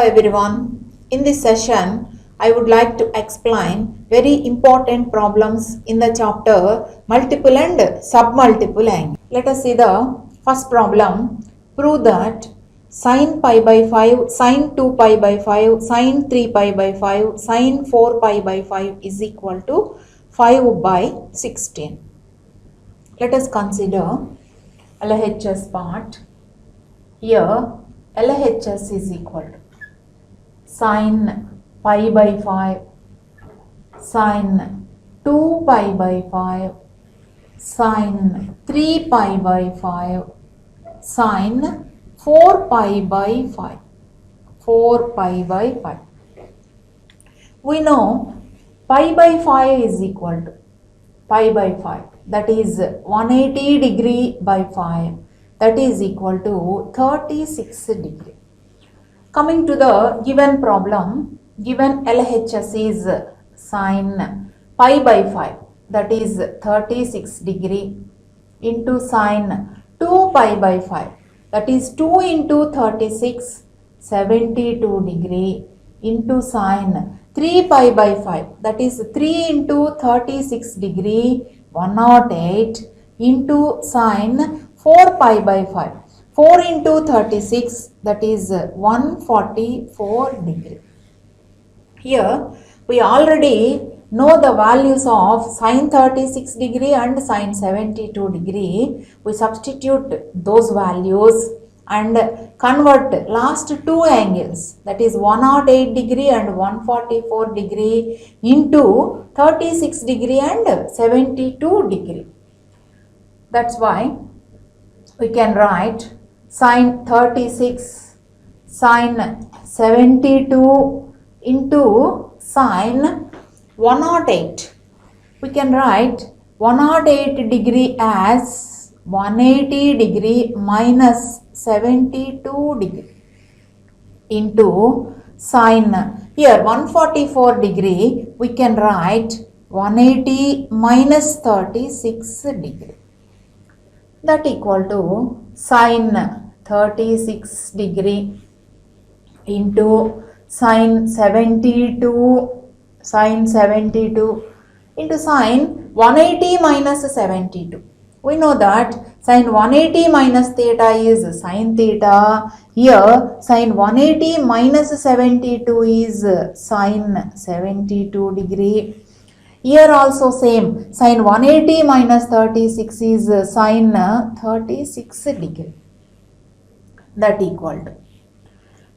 everyone. In this session, I would like to explain very important problems in the chapter multiple and submultiple angle. Let us see the first problem. Prove that sin pi by 5, sin 2 pi by 5, sin 3 pi by 5, sin 4 pi by 5 is equal to 5 by 16. Let us consider LHS part. Here LHS is equal to sin pi by 5, sin 2 pi by 5, sin 3 pi by 5, sin 4 pi by 5, 4 pi by 5. We know pi by 5 is equal to pi by 5, that is 180 degree by 5, that is equal to 36 degree. Coming to the given problem, given LHS is sin pi by 5, that is 36 degree, into sin 2 pi by 5, that is 2 into 36, 72 degree, into sin 3 pi by 5, that is 3 into 36 degree, 108, into sin 4 pi by 5, 4 into 36, that is 144 degree. Here we already know the values of sin 36 degree and sin 72 degree. We substitute those values and convert last two angles, that is 108 degree and 144 degree, into 36 degree and 72 degree. That's why we can write sin 36 sin 72 into sin 108. We can write 108 degree as 180 degree minus 72 degree, into sin, here 144 degree, we can write 180 minus 36 degree, that equal to sin 36 degree into sin 72 into sin 180 minus 72. We know that sin 180 minus theta is sin theta. Here sin 180 minus 72 is sin 72 degree. Here also same, sin 180 minus 36 is sin 36 degree, that equal to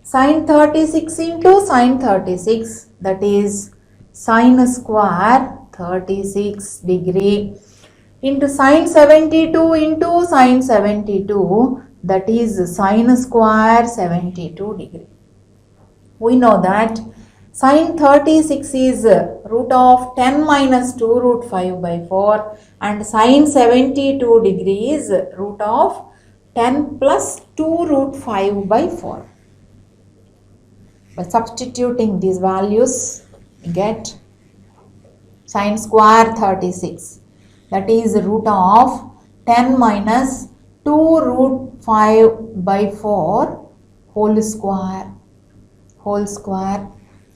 sin 36 into sin 36, that is sin square 36 degree, into sin 72 into sin 72, that is sin square 72 degree. We know that sin 36 is root of 10 minus 2 root 5 by 4, and sin 72 degree is root of 10 plus 2 root 5 by 4. By substituting these values, we get sin square 36, that is root of 10 minus 2 root 5 by 4 whole square,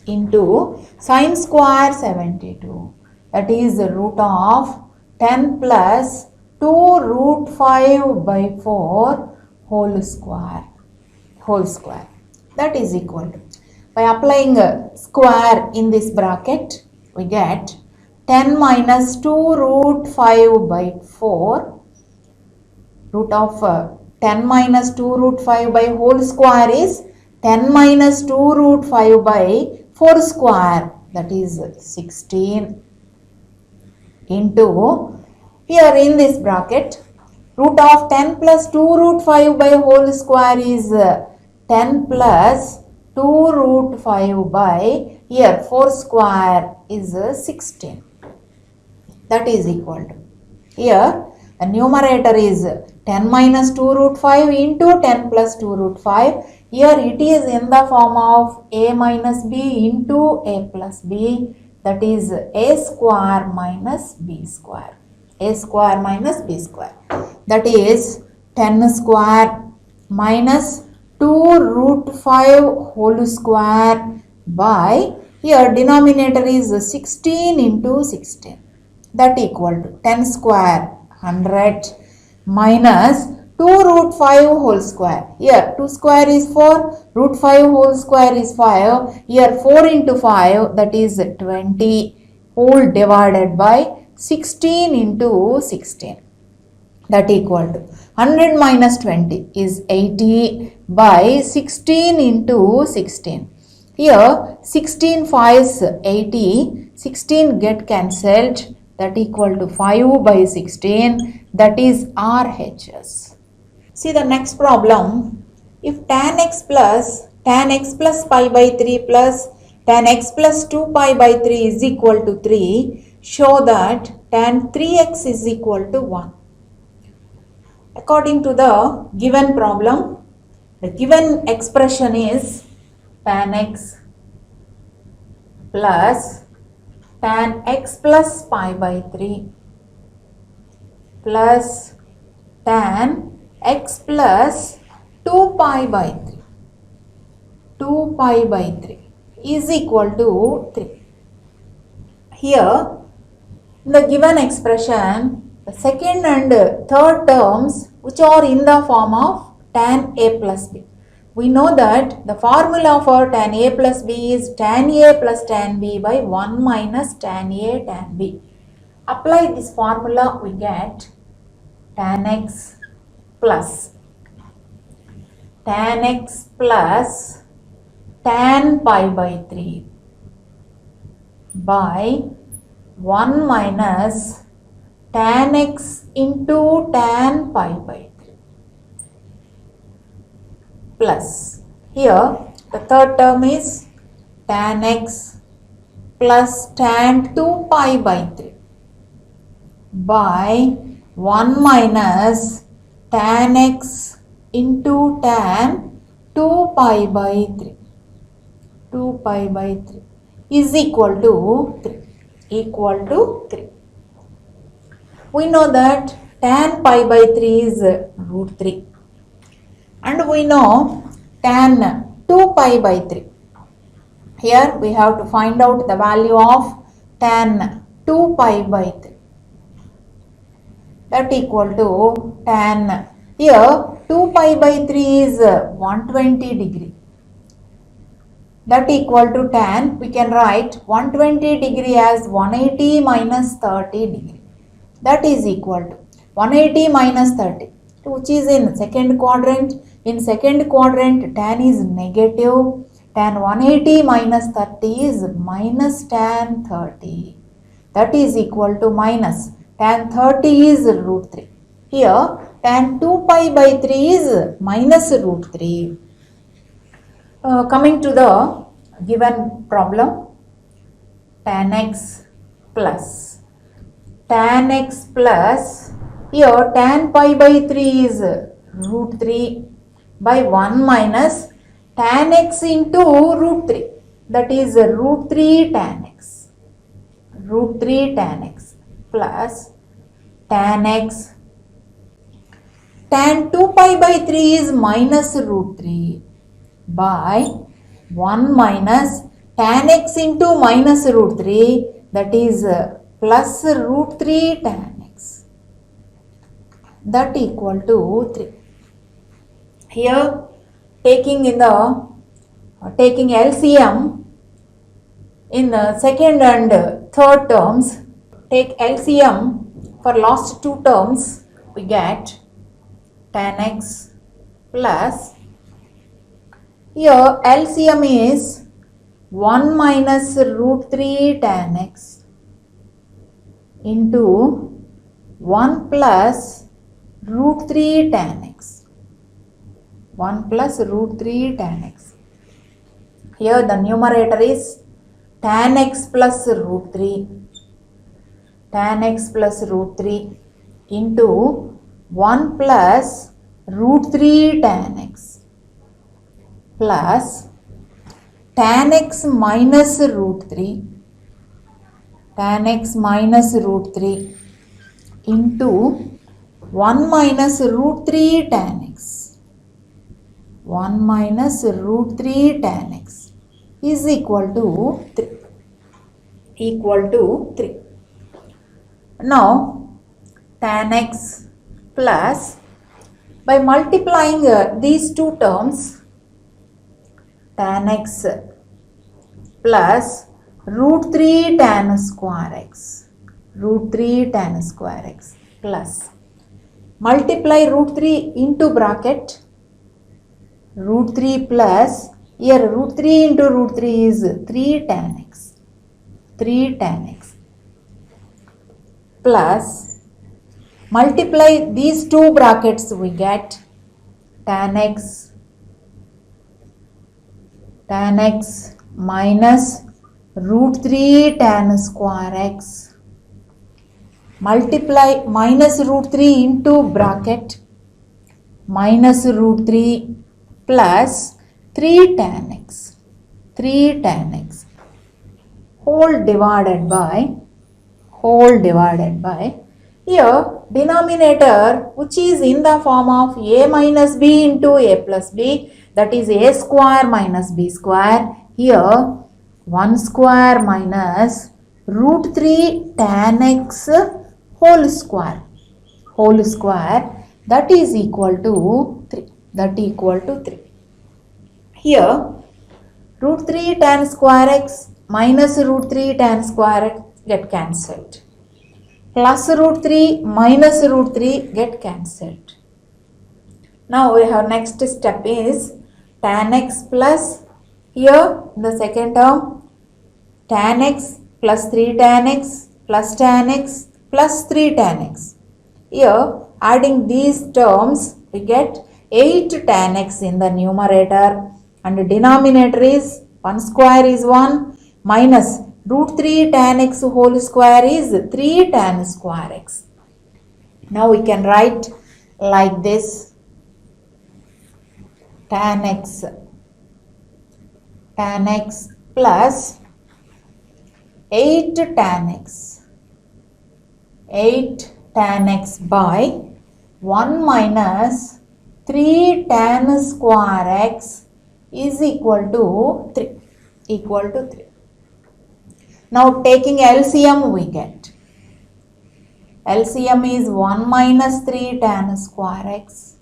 into sin square 72, that is the root of 10 plus 2 root 5 by 4 whole square, that is equal to, by applying a square in this bracket, we get 10 minus 2 root 5 by 4, root of 10 minus 2 root 5 by whole square is 10 minus 2 root 5 by 4 square, that is 16, into, here in this bracket, root of 10 plus 2 root 5 by whole square is 10 plus 2 root 5 by, here 4 square is 16, that is equal to, here the numerator is 10 minus 2 root 5 into 10 plus 2 root 5. Here it is in the form of a minus b into a plus b, that is a square minus b square. A square minus b square. That is 10 square minus 2 root 5 whole square by, here denominator is 16 into 16, that equal to 10 square 100 minus 2 root 5 whole square. Here 2 square is 4, root 5 whole square is 5. Here 4 into 5, that is 20 whole divided by 16 into 16, that equal to 100 minus 20 is 80 by 16 into 16. Here 16 5s 80, 16 get cancelled, that equal to 5 by 16, that is RHS. See the next problem. If tan x plus pi by 3 plus tan x plus 2 pi by 3 is equal to 3, show that tan 3x is equal to 1. According to the given problem, the given expression is tan x plus tan x plus pi by 3 plus tan x plus 2 pi by 3, 2 pi by 3 is equal to 3. Here, in the given expression, the second and third terms which are in the form of tan a plus b. We know that the formula for tan a plus b is tan a plus tan b by 1 minus tan a tan b. Apply this formula, we get tan x plus tan pi by 3 by 1 minus tan x into tan pi by 3 plus, here the third term is tan x plus tan 2 pi by 3 by 1 minus tan x into tan 2 pi by 3, 2 pi by 3 is equal to 3. We know that tan pi by 3 is root 3, and we know tan 2 pi by 3. Here we have to find out the value of tan 2 pi by 3, that equal to tan, here 2 pi by 3 is 120 degree, that equal to tan, we can write 120 degree as 180 minus 30 degree, that is equal to 180 minus 30, which is in second quadrant. In second quadrant, tan is negative, tan 180 minus 30 is minus tan 30, that is equal to minus tan 30 is root 3. Here tan 2 pi by 3 is minus root 3. Coming to the given problem, tan x plus, here tan pi by 3 is root 3 by 1 minus tan x into root 3, that is root 3 tan x, plus tan x, tan 2 pi by 3 is minus root 3 by 1 minus tan x into minus root 3, that is plus root 3 tan x, that equal to 3. Here taking LCM in the second and third terms, take LCM for last two terms, we get tan x plus, here LCM is 1 minus root 3 tan x into 1 plus root 3 tan x, 1 plus root 3 tan x. Here the numerator is tan x plus root 3, into 1 plus root 3 tan x plus tan x minus root 3, into 1 minus root 3 tan x, 1 minus root 3 tan x is equal to 3. Equal to 3. Now tan x plus, by multiplying these two terms, tan x plus root 3 tan square x, root 3 tan square x plus, multiply root 3 into bracket, root 3 plus, here root 3 into root 3 is 3 tan x, 3 tan x plus, multiply these two brackets, we get tan x minus root 3 tan square x, multiply minus root 3 into bracket, minus root 3 plus 3 tan x, 3 tan x whole divided by, here denominator which is in the form of a minus b into a plus b, that is a square minus b square, here 1 square minus root 3 tan x whole square, that is equal to 3, here root 3 tan square x minus root 3 tan square x get cancelled, plus root 3 minus root 3 get cancelled. Now we have next step is tan x plus, here in the second term tan x plus 3 tan x plus tan x plus 3 tan x. Here adding these terms we get 8 tan x in the numerator, and the denominator is 1 square is 1 minus root 3 tan x whole square is 3 tan square x. Now we can write like this, tan x plus 8 tan x by 1 minus 3 tan square x is equal to 3. Now taking LCM we get, LCM is 1 minus 3 tan square x,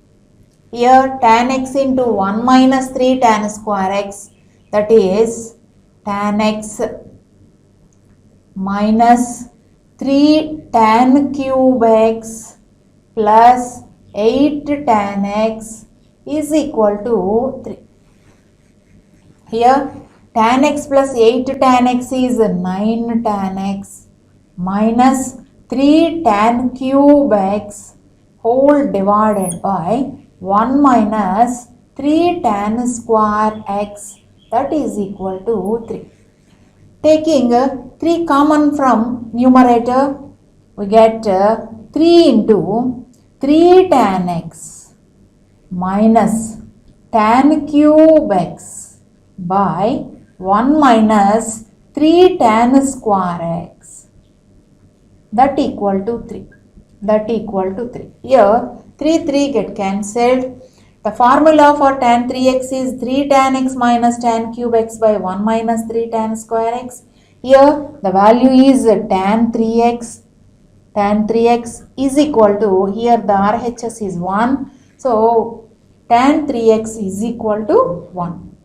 here tan x into 1 minus 3 tan square x, that is tan x minus 3 tan cube x plus 8 tan x is equal to 3. Here tan x plus 8 tan x is 9 tan x minus 3 tan cube x whole divided by 1 minus 3 tan square x, that is equal to 3. Taking 3 common from numerator, we get 3 into 3 tan x minus tan cube x by 1 minus 3 tan square x, that equal to 3. Here 3 get cancelled. The formula for tan 3x is 3 tan x minus tan cube x by 1 minus 3 tan square x. Here the value is tan 3x. Tan 3x is equal to, here the RHS is 1. So tan 3x is equal to 1.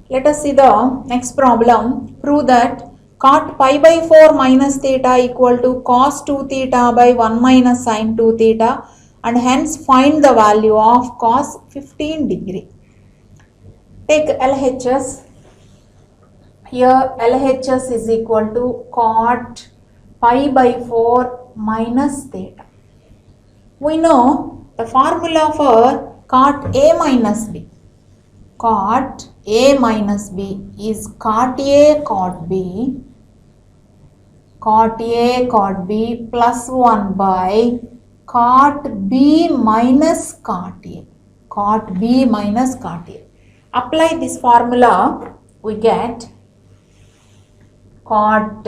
Let us see the next problem. Prove that cot pi by 4 minus theta equal to cos 2 theta by 1 minus sin 2 theta, and hence find the value of cos 15 degree. Take LHS. Here LHS is equal to cot pi by 4 minus theta. We know the formula for cot A minus B. Cot A minus B is cot A cot B, cot A cot B plus 1 by cot B minus cot A, cot B minus cot A. Apply this formula, we get cot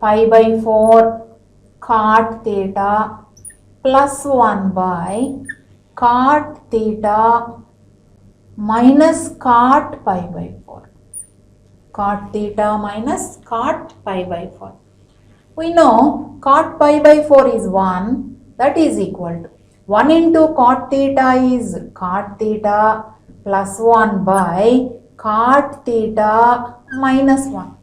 pi by 4 cot theta plus 1 by cot theta minus cot pi by 4. Cot theta minus cot pi by 4. We know cot pi by 4 is 1, that is equal to 1 into cot theta is cot theta plus 1 by cot theta minus 1.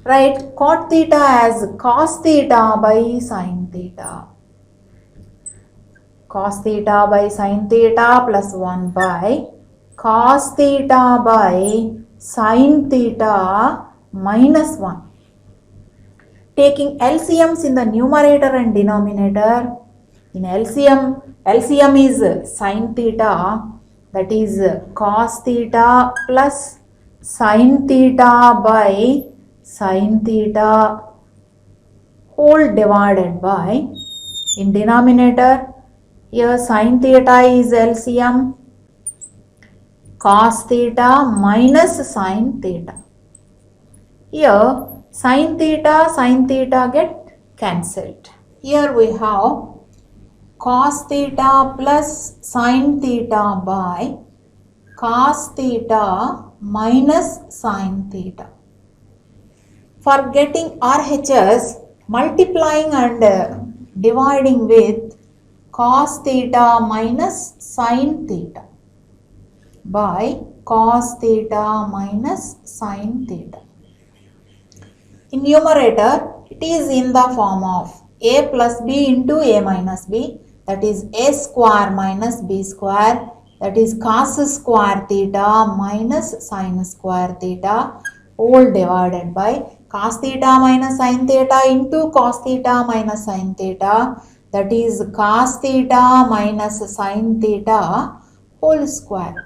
Write cot theta as cos theta by sin theta. Cos theta by sin theta plus 1 by cos theta by sin theta minus 1. Taking LCMs in the numerator and denominator. In LCM is sin theta, that is cos theta plus sin theta by sin theta whole divided by, in denominator, here sin theta is LCM, cos theta minus sin theta. Here sin theta get cancelled. Here we have cos theta plus sin theta by cos theta minus sin theta. For getting RHS, multiplying and dividing with cos theta minus sin theta by cos theta minus sin theta. In numerator, it is in the form of a plus b into a minus b, that is a square minus b square, that is cos square theta minus sin square theta whole divided by cos theta minus sin theta into cos theta minus sin theta, that is cos theta minus sin theta whole square.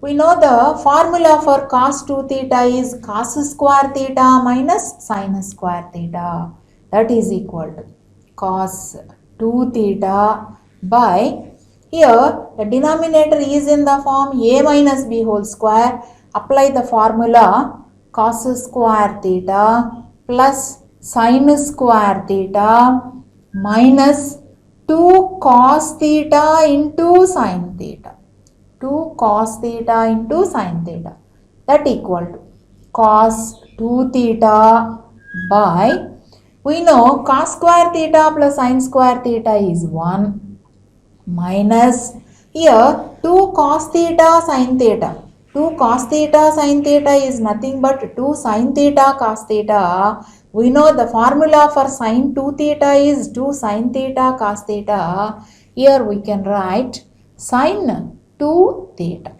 We know the formula for cos 2 theta is cos square theta minus sin square theta, that is equal to cos 2 theta by, here the denominator is in the form a minus b whole square. Apply the formula cos square theta plus sin square theta minus 2 cos theta into sin theta. 2 cos theta into sin theta, that equal to cos 2 theta by, we know cos square theta plus sin square theta is 1 minus, here 2 cos theta sin theta. 2 cos theta sin theta is nothing but 2 sin theta cos theta. We know the formula for sin 2 theta is 2 sin theta cos theta. Here we can write sin 2 theta,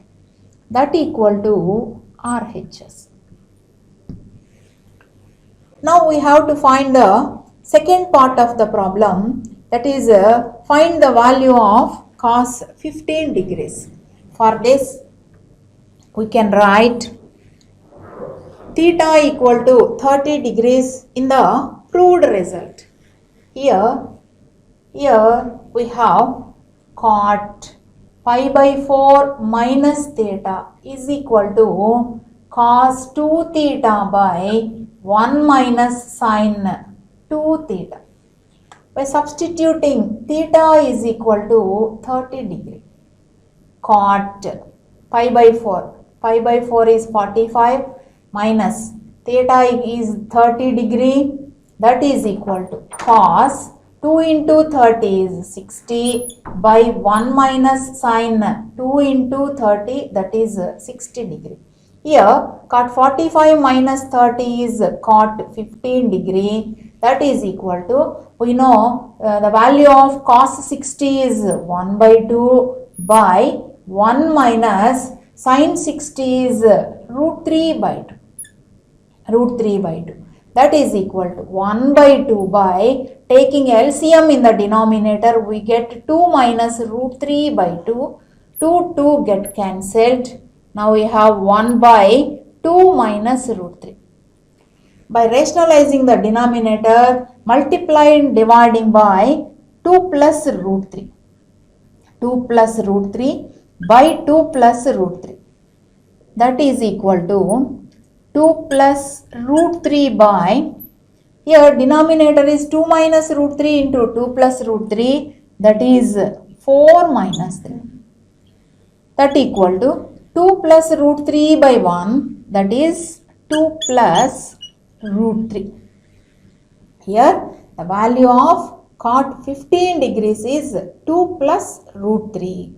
that equal to RHS. Now we have to find the second part of the problem, that is find the value of cos 15 degrees. For this we can write theta equal to 30 degrees in the proved result. Here we have cot pi by 4 minus theta is equal to cos 2 theta by 1 minus sin 2 theta. By substituting theta is equal to 30 degree. Cot pi by 4 is 45 minus theta is 30 degree, that is equal to cos 2 into 30 is 60 by 1 minus sin 2 into 30, that is 60 degree. Here cot 45 minus 30 is cot 15 degree, that is equal to, we know the value of cos 60 is 1 by 2 by 1 minus sin 60 is root 3 by 2. That is equal to 1 by 2 by, taking LCM in the denominator, we get 2 minus root 3 by 2. 2 get cancelled. Now we have 1 by 2 minus root 3. By rationalizing the denominator, multiply and dividing by 2 plus root 3. 2 plus root 3 by 2 plus root 3. That is equal to 2 plus root 3 by, here denominator is 2 minus root 3 into 2 plus root 3, that is 4 minus 3. that equal to 2 plus root 3 by 1, that is 2 plus root 3. Here the value of cot 15 degrees is 2 plus root 3.